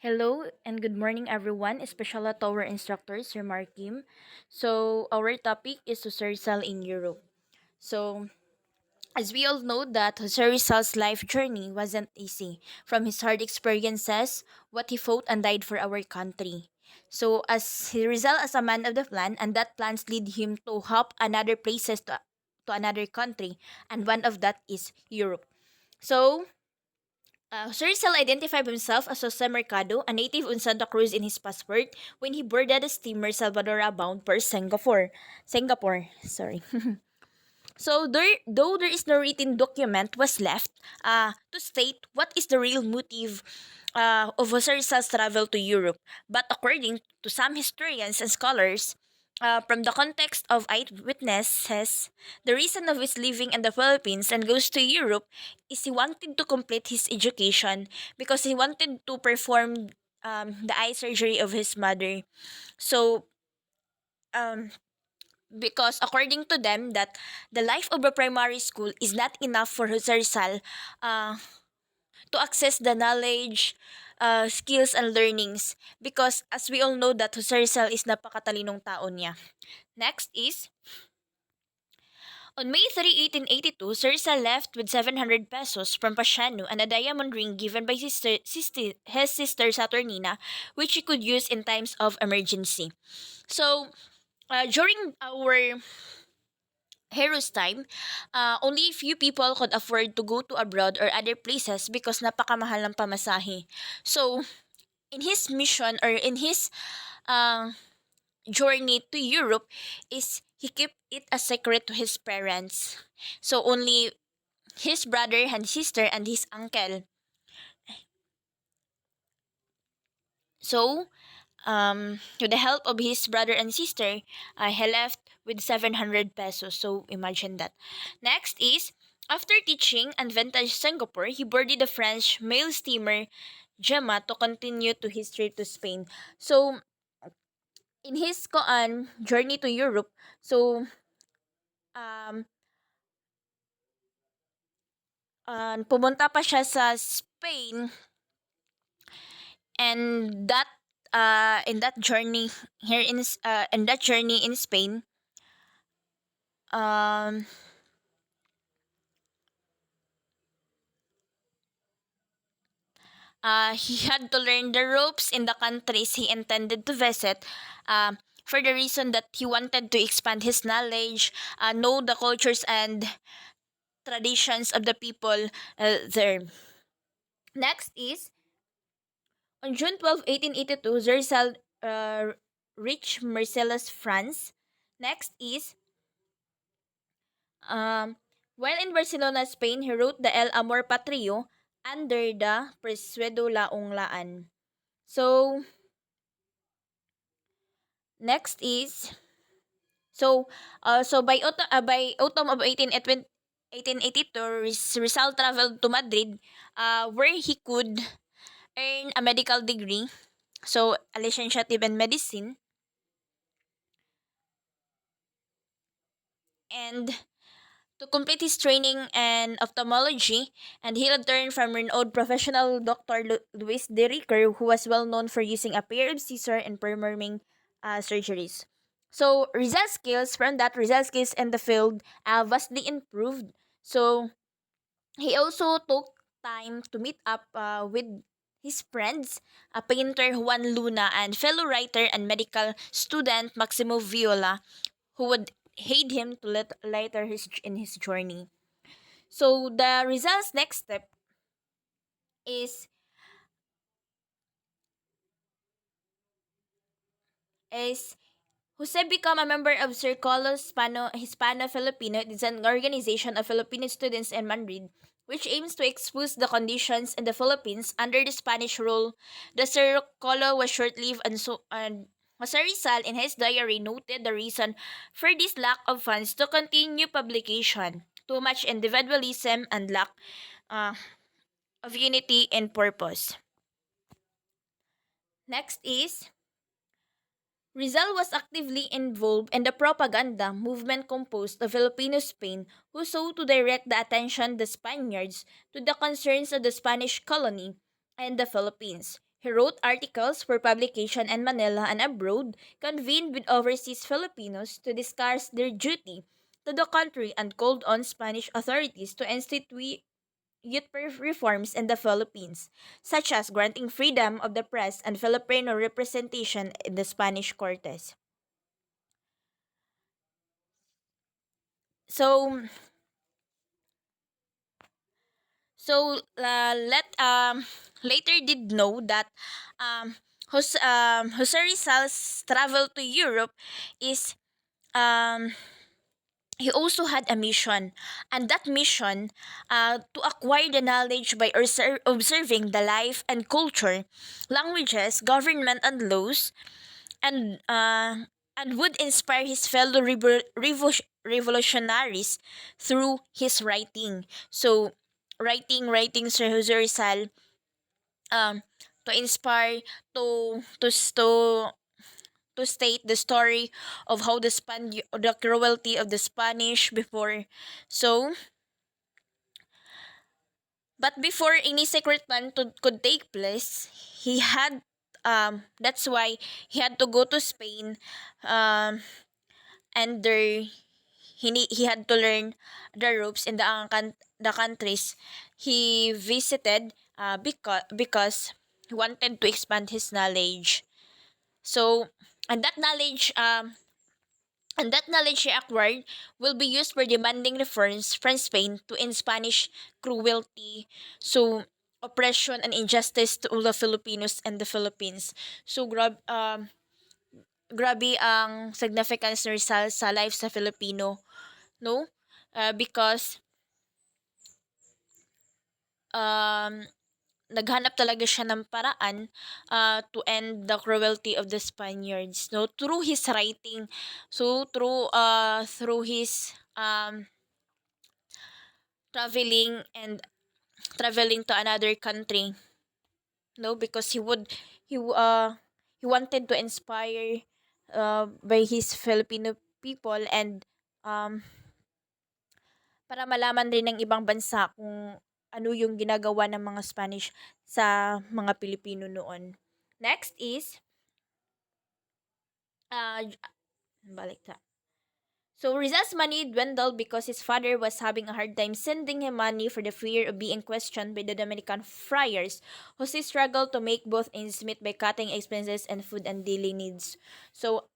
Hello and good morning, everyone, especially to our instructor, Sir Markim. So, our topic is Jose Rizal in Europe. So, as we all know that Jose Rizal's life journey wasn't easy. From his hard experiences, what he fought and died for our country. So, as Rizal as a man of the plan, and that plans lead him to hop another places to another country, and one of that is Europe. So, Sir Rizal identified himself as Jose Mercado, a native in Santa Cruz in his passport, when he boarded a steamer Salvadora bound for Singapore. Sorry. So though there is no written document was left to state what is the real motive of Jose Rizal's travel to Europe. But according to some historians and scholars, from the context of eyewitnesses, the reason of his living in the Philippines and goes to Europe is he wanted to complete his education because he wanted to perform the eye surgery of his mother. So, um, because according to them that the life of a primary school is not enough for Jose Rizal uh, to access the knowledge, skills and learnings because as we all know that Jose Rizal is napakatalinong tao niya. Next is on May 3, 1882, Sir Rizal left with 700 pesos from Pasiano and a diamond ring given by his sister Saturnina, which he could use in times of emergency. So, during our Hero's time, only few people could afford to go to abroad or other places because napakamahal ng pamasahe. So, in his mission or in his uh, journey to Europe is he kept it a secret to his parents. So, only his brother and sister and his uncle. So, with the help of his brother and sister, he left with 700 pesos. So, imagine that. Next is, after teaching and vintage Singapore, he boarded the French mail steamer Gemma to continue to his trip to Spain. So, in his journey to Europe, so, um, pumunta pa siya sa Spain and that in that journey here in that journey in Spain um he had to learn the ropes in the countries he intended to visit for the reason that he wanted to expand his knowledge, know the cultures and traditions of the people there. Next is on June 12, 1882, Zerzal reached Marseilles, France. Next is Um, while in Barcelona, Spain, he wrote the El Amor Patrio under the Persuedo Laong Laan. So, next is by autumn of 1882, Rizal traveled to Madrid, where he could earn a medical degree, so a licentiate in medicine, and to complete his training in ophthalmology, and he returned from renowned professional Dr. Luis de Riquer, who was well known for using a pair of scissors and performing surgeries. So, result skills in the field vastly improved. So, he also took time to meet up with his friends, painter Juan Luna and fellow writer and medical student Maximo Viola, who would aid him to later in his journey. So the results next step is is Jose become a member of Circolo Hispano-Filipino. It is an organization of Filipino students in Madrid which aims to expose the conditions in the Philippines under the Spanish rule. The Circolo was short-lived and Jose Rizal in his diary noted the reason for this lack of funds to continue publication. Too much individualism and lack uh, of unity and purpose. Next is Rizal was actively involved in the propaganda movement composed of Filipino Spain who sought to direct the attention of the Spaniards to the concerns of the Spanish colony and the Philippines. He wrote articles for publication in Manila and abroad, convened with overseas Filipinos to discuss their duty to the country, and called on Spanish authorities to institute reforms in the Philippines, such as granting freedom of the press and Filipino representation in the Spanish Cortes. So, let later did know that Jose Rizal's travel to Europe is um he also had a mission, and that mission, to acquire the knowledge by observing the life and culture, languages, government, and laws, and would inspire his fellow revolutionaries through his writing. So, writing Sir Jose Rizal, um, to inspire, to to state the story of how the cruelty of the Spanish before. So, but before any secret plan could take place, he had that's why he had to go to Spain, um and there he had to learn the ropes in the countries he visited, because he wanted to expand his knowledge. So, and that knowledge um and that knowledge he acquired will be used for demanding reforms from Spain to end Spanish cruelty, so oppression and injustice to all the Filipinos and the Philippines. So, grabe ang significance ni Rizal sa life sa Filipino, no? Because um, naghanap talaga siya ng paraan, to end the cruelty of the Spaniards, no? Through his writing, so through his traveling and traveling to another country, no? Because he wanted to inspire, by his Filipino people, and um para malaman rin ng ibang bansa kung ano yung ginagawa ng mga Spanish sa mga Pilipino noon. Next is, balik ta. So, Rizal's money dwindled because his father was having a hard time sending him money for the fear of being questioned by the Dominican friars. Jose struggled to make both ends meet by cutting expenses and food and daily needs. So,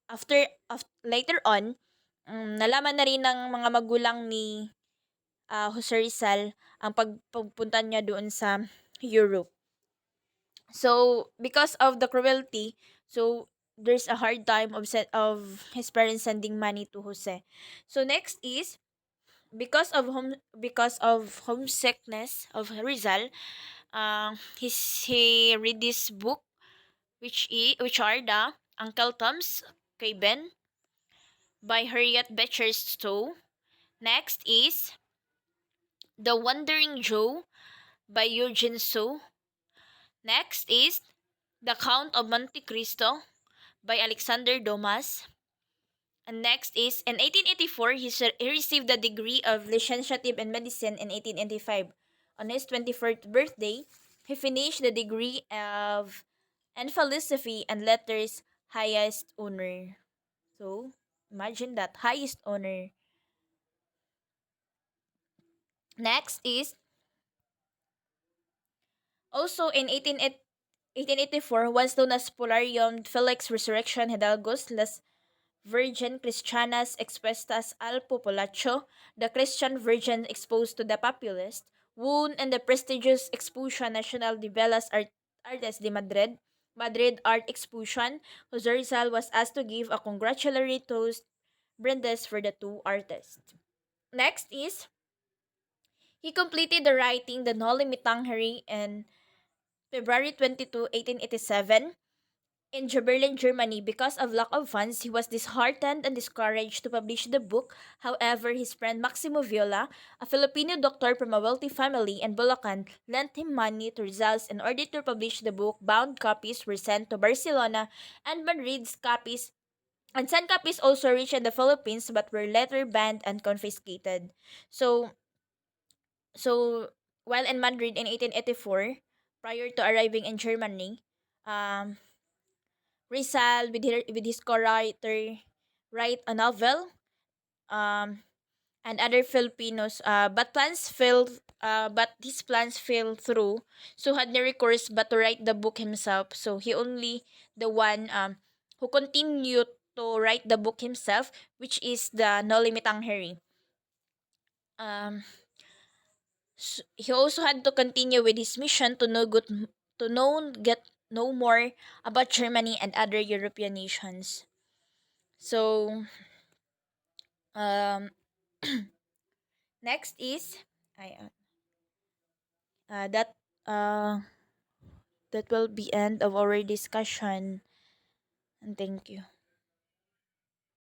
later on, nalaman na rin ng mga magulang ni Jose Rizal ang pagpunta niya doon sa Europe. So, because of the cruelty, so there's a hard time of his parents sending money to Jose. So next is, because of homesickness of Rizal, he read this book, which are the Uncle Tom's kay Ben by Harriet Beecher Stowe. Next is The Wandering Joe by Eugene Sue. Next is The Count of Monte Cristo by Alexander Dumas. And next is, in 1884, he received the degree of Licentiate in Medicine in 1885. On his 24th birthday, he finished the degree of in philosophy and letters highest honor. So, imagine that, highest honor. Next is, also in 1884, once known as Polarium Felix Resurrection Hidalgos Las Virgin Christianas expuestas al populacho, the Christian Virgin exposed to the populace, won in the prestigious Exposition Nacional de Bellas Artes de Madrid, Madrid Art Exposition, Jose Rizal was asked to give a congratulatory toast brandes for the two artists. Next is, he completed the writing The Noli Me Tangere in February 22, 1887. In Berlin, Germany, because of lack of funds, he was disheartened and discouraged to publish the book. However, his friend Maximo Viola, a Filipino doctor from a wealthy family in Bulacan, lent him money to Rizal in order to publish the book. Bound copies were sent to Barcelona and Madrid's copies, and some copies also reached the Philippines but were later banned and confiscated. So, so while in Madrid in 1884, prior to arriving in Germany, um, Rizal with his co-writer write a novel, um, and other Filipinos. But his plans fell through. So had no recourse but to write the book himself. So he only the one who continued to write the book himself, which is the Nolimitang Harry. Um, he also had to continue with his mission get know more about Germany and other European nations. So um, next is I that uh that will be end of our discussion, and thank you.